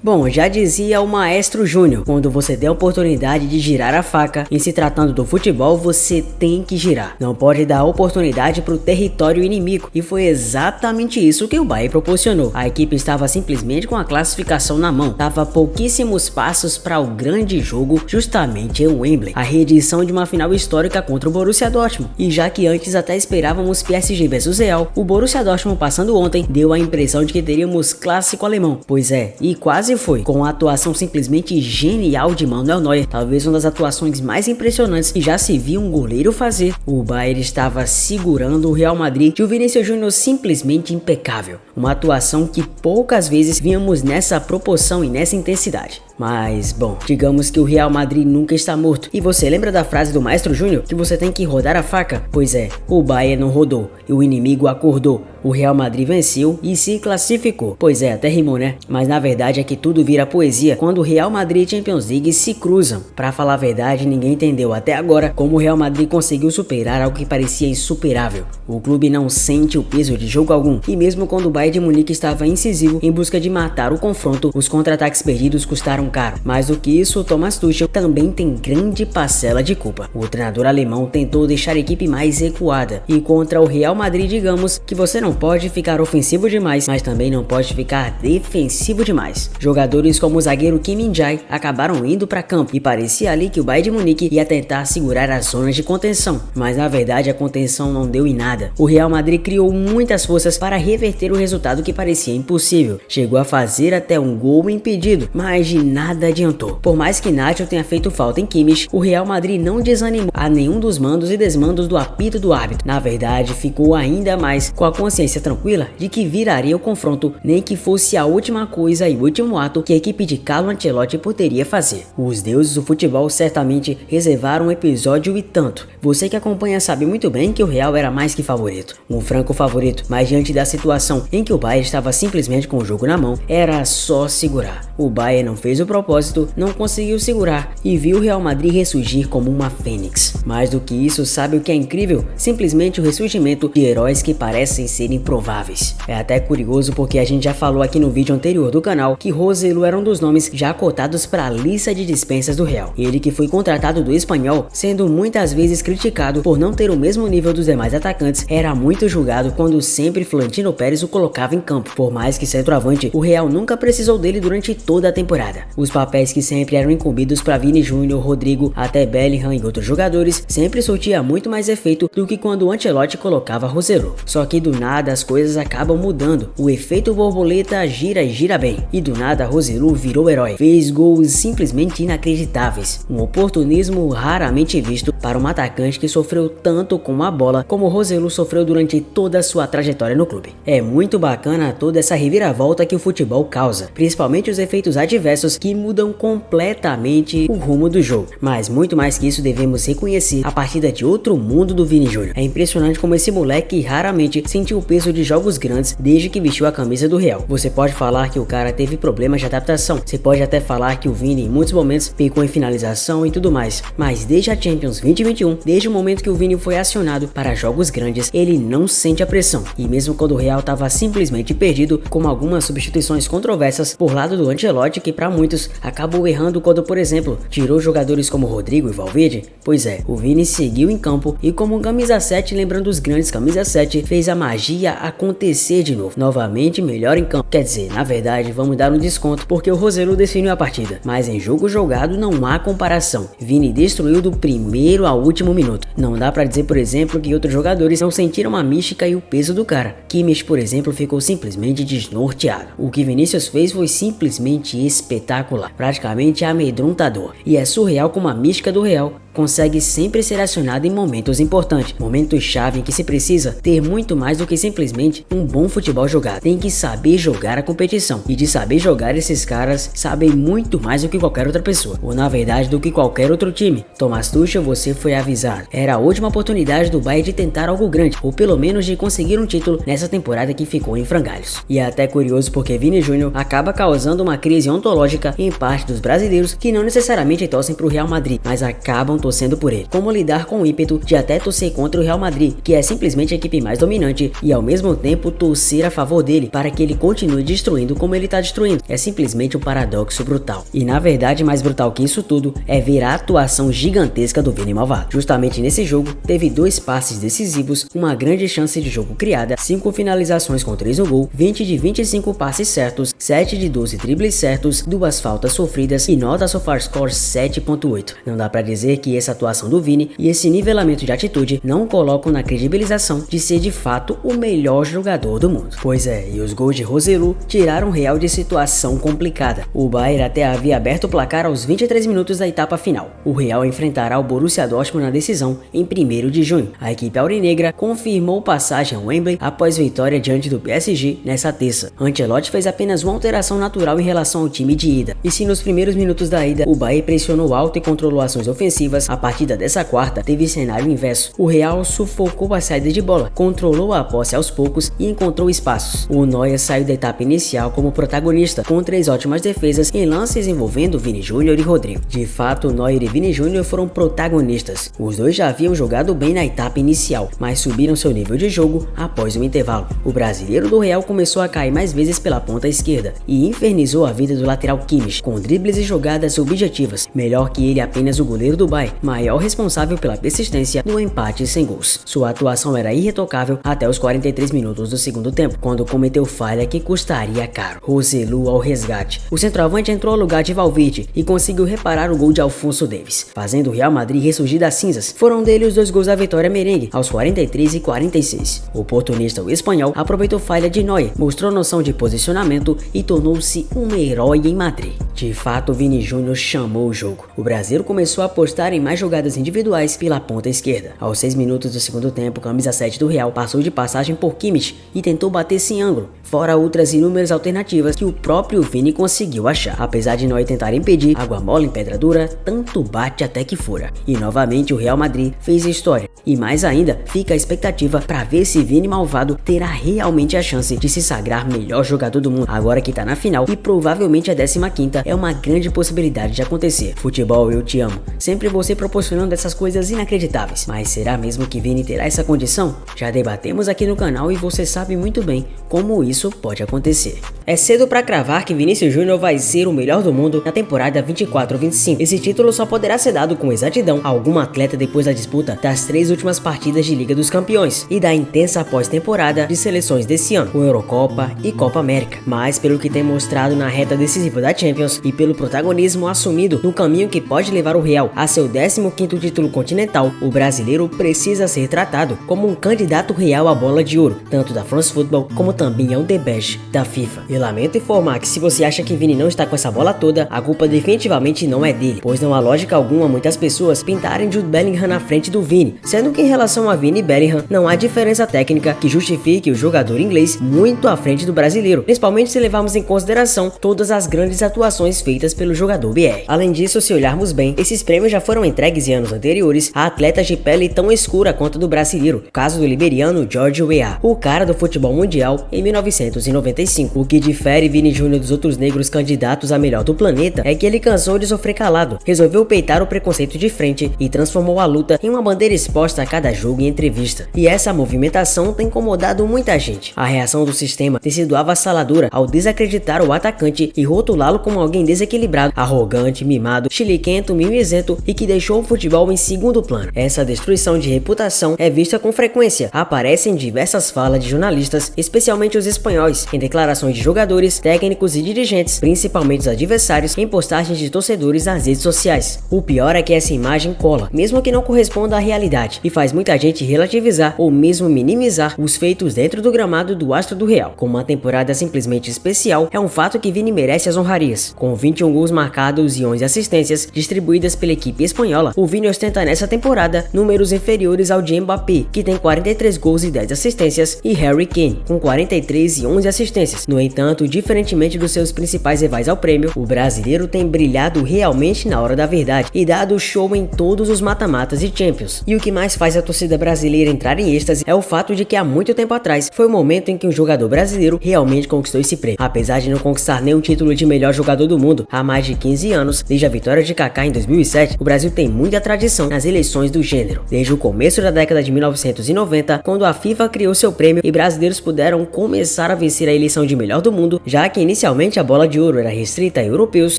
Bom, já dizia o Maestro Júnior, quando você der a oportunidade de girar a faca, em se tratando do futebol, você tem que girar. Não pode dar oportunidade para o território inimigo, e foi exatamente isso que o Bayern proporcionou. A equipe estava simplesmente com a classificação na mão, dava pouquíssimos passos para o grande jogo, justamente em Wembley, a reedição de uma final histórica contra o Borussia Dortmund. E já que antes até esperávamos PSG vs Real, o Borussia Dortmund passando ontem deu a impressão de que teríamos clássico alemão. Pois é, e quase foi, com a atuação simplesmente genial de Manuel Neuer, talvez uma das atuações mais impressionantes que já se viu um goleiro fazer. O Bayern estava segurando o Real Madrid e o Vinícius Júnior simplesmente impecável, uma atuação que poucas vezes víamos nessa proporção e nessa intensidade. Mas, bom, digamos que o Real Madrid nunca está morto. E você lembra da frase do Maestro Júnior que você tem que rodar a faca? Pois é, o Bayern não rodou e o inimigo acordou. O Real Madrid venceu e se classificou. Pois é, até rimou, né? Mas na verdade é que tudo vira poesia quando o Real Madrid e Champions League se cruzam. Pra falar a verdade, ninguém entendeu até agora como o Real Madrid conseguiu superar algo que parecia insuperável. O clube não sente o peso de jogo algum. E mesmo quando o Bayern de Munique estava incisivo em busca de matar o confronto, os contra-ataques perdidos custaram caro. Mais do que isso, o Thomas Tuchel também tem grande parcela de culpa. O treinador alemão tentou deixar a equipe mais recuada. E contra o Real Madrid, digamos que você não pode ficar ofensivo demais, mas também não pode ficar defensivo demais. Jogadores como o zagueiro Kim Min-jae acabaram indo para campo e parecia ali que o Bayern de Munique ia tentar segurar as zonas de contenção, mas na verdade a contenção não deu em nada. O Real Madrid criou muitas forças para reverter o resultado que parecia impossível. Chegou a fazer até um gol impedido, mas de nada adiantou. Por mais que Nacho tenha feito falta em Kimmich, o Real Madrid não desanimou a nenhum dos mandos e desmandos do apito do árbitro. Na verdade, ficou ainda mais com a consciência tranquila de que viraria o confronto, nem que fosse a última coisa e o último ato que a equipe de Carlo Ancelotti poderia fazer. Os deuses do futebol certamente reservaram um episódio e tanto. Você que acompanha sabe muito bem que o Real era mais que favorito, um franco favorito, mas diante da situação em que o Bayern estava simplesmente com o jogo na mão, era só segurar. O Bayern não fez o propósito, não conseguiu segurar e viu o Real Madrid ressurgir como uma fênix. Mais do que isso, sabe o que é incrível? Simplesmente o ressurgimento de heróis que parecem ser improváveis. É até curioso porque a gente já falou aqui no vídeo anterior do canal que Roselu era um dos nomes já cotados para a lista de dispensas do Real. Ele que foi contratado do Espanhol, sendo muitas vezes criticado por não ter o mesmo nível dos demais atacantes, era muito julgado quando sempre Florentino Pérez o colocava em campo. Por mais que centroavante, o Real nunca precisou dele durante toda a temporada. Os papéis que sempre eram incumbidos para Vini Júnior, Rodrigo, até Bellingham e outros jogadores, sempre surtia muito mais efeito do que quando o Ancelotti colocava Roselu. Só que do nada as coisas acabam mudando. O efeito borboleta gira e gira bem. E do nada Roselu virou herói. Fez gols simplesmente inacreditáveis. Um oportunismo raramente visto para um atacante que sofreu tanto com a bola como Roselu sofreu durante toda a sua trajetória no clube. É muito bacana toda essa reviravolta que o futebol causa, principalmente os efeitos adversos que mudam completamente o rumo do jogo. Mas muito mais que isso, devemos reconhecer a partida de outro mundo do Vini Júnior. É impressionante como esse moleque raramente sentiu o peso de jogos grandes desde que vestiu a camisa do Real. Você pode falar que o cara teve problemas de adaptação, você pode até falar que o Vini em muitos momentos pecou em finalização e tudo mais, mas desde a Champions 2021, desde o momento que o Vini foi acionado para jogos grandes, ele não sente a pressão. E mesmo quando o Real estava simplesmente perdido, com algumas substituições controversas por lado do Ancelotti, que para muitos acabou errando quando, por exemplo, tirou jogadores como Rodrigo e Valverde, pois é, o Vini seguiu em campo e como camisa 7, lembrando os grandes camisa 7, fez a magia acontecer de novo, novamente melhor em campo. Quer dizer, na verdade, vamos dar um desconto porque o Roselu definiu a partida, mas em jogo jogado não há comparação. Vini destruiu do primeiro ao último minuto. Não dá pra dizer, por exemplo, que outros jogadores não sentiram a mística e o peso do cara. Kimmich, por exemplo, ficou simplesmente desnorteado. O que Vinícius fez foi simplesmente espetacular, praticamente amedrontador, e é surreal como a mística do Real consegue sempre ser acionada em momentos importantes, momentos-chave em que se precisa ter muito mais do que simplesmente um bom futebol jogado. Tem que saber jogar a competição, e de saber jogar esses caras sabem muito mais do que qualquer outra pessoa, ou na verdade do que qualquer outro time. Thomas Tuchel, você foi avisado. Era a última oportunidade do Bayern de tentar algo grande, ou pelo menos de conseguir um título nessa temporada que ficou em frangalhos. E é até curioso porque Vini Júnior acaba causando uma crise ontológica em parte dos brasileiros que não necessariamente torcem pro Real Madrid, mas acabam torcendo por ele. Como lidar com o ímpeto de até torcer contra o Real Madrid, que é simplesmente a equipe mais dominante, e ao mesmo tempo torcer a favor dele para que ele continue destruindo como ele tá destruindo. É simplesmente um paradoxo brutal. E na verdade, mais brutal que isso tudo é ver a atuação gigantesca do Vini Malvado. Justamente nesse jogo, teve 2 passes decisivos, uma grande chance de jogo criada, 5 finalizações com 3 no gol, 20 de 25 passes certos, 7 de 12 dribles certos, 2 faltas sofridas e nota SofaScore 7.8. Não dá pra dizer que essa atuação do Vini e esse nivelamento de atitude não colocam na credibilização de ser de fato o melhor jogador do mundo. Pois é, e os gols de Roselu tiraram o Real de situação complicada. O Bayern até havia aberto o placar aos 23 minutos da etapa final. O Real enfrentará o Borussia Dortmund na decisão em 1º de junho. A equipe aurinegra confirmou passagem ao Wembley após vitória diante do PSG nessa terça. Ancelotti fez apenas uma alteração natural em relação ao time de ida. E se nos primeiros minutos da ida o Bayern pressionou alto e controlou ações ofensivas, a partida dessa quarta teve cenário inverso. O Real sufocou a saída de bola, controlou a posse aos poucos e encontrou espaços. O Neuer saiu da etapa inicial como protagonista, com 3 ótimas defesas em lances envolvendo Vini Júnior e Rodrigo. De fato, Neuer e Vini Júnior foram protagonistas. Os dois já haviam jogado bem na etapa inicial, mas subiram seu nível de jogo após o intervalo. O brasileiro do Real começou a cair mais vezes pela ponta esquerda e infernizou a vida do lateral Kimmich, com dribles e jogadas objetivas. Melhor que ele apenas o goleiro do Bayern, maior responsável pela persistência no empate sem gols. Sua atuação era irretocável até os 43 minutos do segundo tempo, quando cometeu falha que custaria caro. Roselu ao resgate. O centroavante entrou ao lugar de Valverde e conseguiu reparar o gol de Alphonso Davies, fazendo o Real Madrid ressurgir das cinzas. Foram dele os 2 gols da vitória merengue, aos 43 e 46. O oportunista, o espanhol, aproveitou falha de Neuer, mostrou noção de posicionamento e tornou-se um herói em Madrid. De fato, Vini Júnior chamou o jogo. O brasileiro começou a apostar em mais jogadas individuais pela ponta esquerda. Aos 6 minutos do segundo tempo, camisa 7 do Real passou de passagem por Kimmich e tentou bater sem ângulo, fora outras inúmeras alternativas que o próprio Vini conseguiu achar. Apesar de Neuer tentar impedir, água mole em pedra dura, tanto bate até que fura. E novamente o Real Madrid fez história. E mais ainda, fica a expectativa para ver se Vini Malvado terá realmente a chance de se sagrar melhor jogador do mundo, agora que tá na final e provavelmente a 15ª é uma grande possibilidade de acontecer. Futebol, eu te amo. Sempre você proporcionando essas coisas inacreditáveis. Mas será mesmo que Vini terá essa condição? Já debatemos aqui no canal e você sabe muito bem como isso pode acontecer. É cedo para cravar que Vinícius Júnior vai ser o melhor do mundo na temporada 24-25. Esse título só poderá ser dado com exatidão a algum atleta depois da disputa das 3 últimas partidas de Liga dos Campeões e da intensa pós-temporada de seleções desse ano, com Eurocopa e Copa América. Mas pelo que tem mostrado na reta decisiva da Champions e pelo protagonismo assumido no caminho que pode levar o Real a seu 15º título continental, o brasileiro precisa ser tratado como um candidato real à bola de ouro, tanto da France Football como também ao The Best da FIFA. E lamento informar que se você acha que Vini não está com essa bola toda, a culpa definitivamente não é dele, pois não há lógica alguma muitas pessoas pintarem Jude Bellingham na frente do Vini, sendo que em relação a Vini e Bellingham não há diferença técnica que justifique o jogador inglês muito à frente do brasileiro, principalmente se levarmos em consideração todas as grandes atuações feitas pelo jogador BR. Além disso, se olharmos bem, esses prêmios já foram entregues em anos anteriores a atletas de pele tão escura quanto a do brasileiro, o caso do liberiano George Weah, o cara do futebol mundial em 1995. O que difere Vini Júnior dos outros negros candidatos a melhor do planeta é que ele cansou de sofrer calado, resolveu peitar o preconceito de frente e transformou a luta em uma bandeira exposta a cada jogo e entrevista. E essa movimentação tem incomodado muita gente. A reação do sistema tem sido avassaladora ao desacreditar o atacante e rotulá-lo como alguém desequilibrado, arrogante, mimado, chiliquento, mimizento e que deixou o futebol em segundo plano. Essa destruição de reputação é vista com frequência, aparece em diversas falas de jornalistas, especialmente os espanhóis, em declarações de jogadores, técnicos e dirigentes, principalmente os adversários, em postagens de torcedores nas redes sociais. O pior é que essa imagem cola, mesmo que não corresponda à realidade, e faz muita gente relativizar ou mesmo minimizar os feitos dentro do gramado do astro do Real. Com uma temporada simplesmente especial, é um fato que Vini merece as honrarias. Com 21 gols marcados e 11 assistências distribuídas pela equipe espanhola, o Vini ostenta nessa temporada números inferiores ao de Mbappé, que tem 43 gols e 10 assistências, e Harry Kane, com 43 e 11 assistências. No entanto, diferentemente dos seus principais rivais ao prêmio, o brasileiro tem brilhado realmente na hora da verdade e dado show em todos os mata-matas e Champions. E o que mais faz a torcida brasileira entrar em êxtase é o fato de que há muito tempo atrás foi o momento em que um jogador brasileiro realmente conquistou esse prêmio. Apesar de não conquistar nenhum título de melhor jogador do do Mundo há mais de 15 anos. Desde a vitória de Kaká em 2007, o Brasil tem muita tradição nas eleições do gênero. Desde o começo da década de 1990, quando a FIFA criou seu prêmio e brasileiros puderam começar a vencer a eleição de melhor do mundo, já que inicialmente a bola de ouro era restrita a europeus,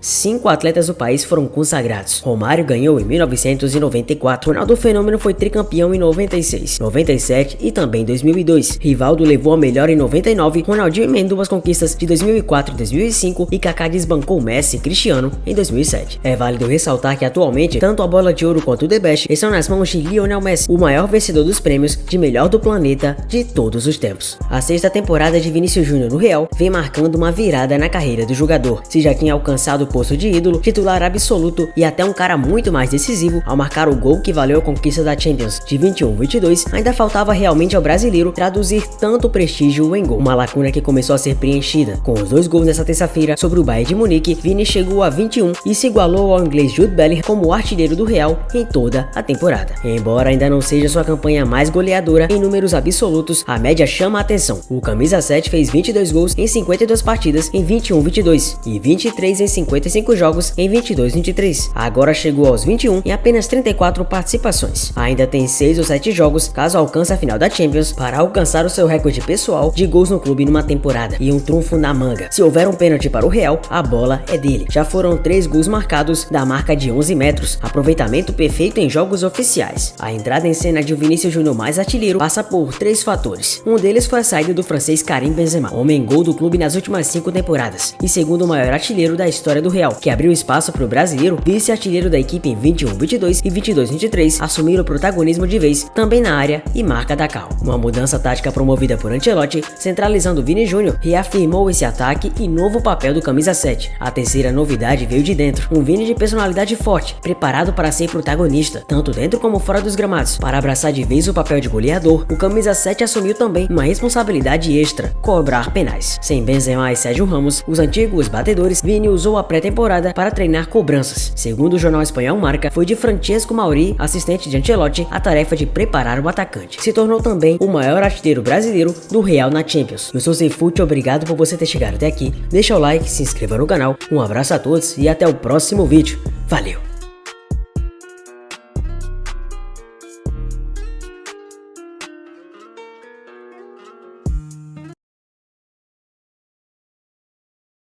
5 atletas do país foram consagrados. Romário ganhou em 1994, Ronaldo Fenômeno foi tricampeão em 96, 97 e também 2002. Rivaldo levou a melhor em 99, Ronaldinho emendou as conquistas de 2004 e 2005 e Kaká desbancou Messi e Cristiano em 2007. É válido ressaltar que atualmente, tanto a bola de ouro quanto o The Best estão nas mãos de Lionel Messi, o maior vencedor dos prêmios de melhor do planeta de todos os tempos. A sexta temporada de Vinícius Júnior no Real vem marcando uma virada na carreira do jogador. Se já tinha alcançado o posto de ídolo, titular absoluto e até um cara muito mais decisivo, ao marcar o gol que valeu a conquista da Champions de 21-22, ainda faltava realmente ao brasileiro traduzir tanto prestígio em gol. Uma lacuna que começou a ser preenchida. Com os 2 gols nessa terça-feira sobre o Bayern de Munique, Vini chegou a 21 e se igualou ao inglês Jude Bellingham como artilheiro do Real em toda a temporada. Embora ainda não seja sua campanha mais goleadora em números absolutos, a média chama a atenção. O camisa 7 fez 22 gols em 52 partidas em 21-22 e 23 em 55 jogos em 22-23. Agora chegou aos 21 em apenas 34 participações. Ainda tem 6 ou 7 jogos caso alcance a final da Champions para alcançar o seu recorde pessoal de gols no clube numa temporada e um trunfo na manga. Se houver um pênalti para o Real, a bola é dele. Já foram 3 gols marcados da marca de 11 metros, aproveitamento perfeito em jogos oficiais. A entrada em cena de Vinícius Júnior mais artilheiro passa por 3 fatores. Um deles foi a saída do francês Karim Benzema, homem-gol do clube nas últimas 5 temporadas e segundo maior artilheiro da história do Real, que abriu espaço para o brasileiro, vice-artilheiro da equipe em 21-22 e 22-23, assumir o protagonismo de vez também na área e marca da cal. Uma mudança tática promovida por Ancelotti, centralizando Vini Júnior, reafirmou esse ataque e novo papel do camisa 7. A terceira novidade veio de dentro, um Vini de personalidade forte, preparado para ser protagonista, tanto dentro como fora dos gramados. Para abraçar de vez o papel de goleador, o camisa 7 assumiu também uma responsabilidade extra, cobrar penais. Sem Benzema e Sérgio Ramos, os antigos batedores, Vini usou a pré-temporada para treinar cobranças. Segundo o jornal espanhol Marca, foi de Francesco Mauri, assistente de Ancelotti, a tarefa de preparar o atacante. Se tornou também o maior artilheiro brasileiro do Real na Champions. Eu sou Seifute, obrigado por você ter chegado até aqui. Deixa o like, se inscreva no canal, um abraço a todos e até o próximo vídeo. Valeu!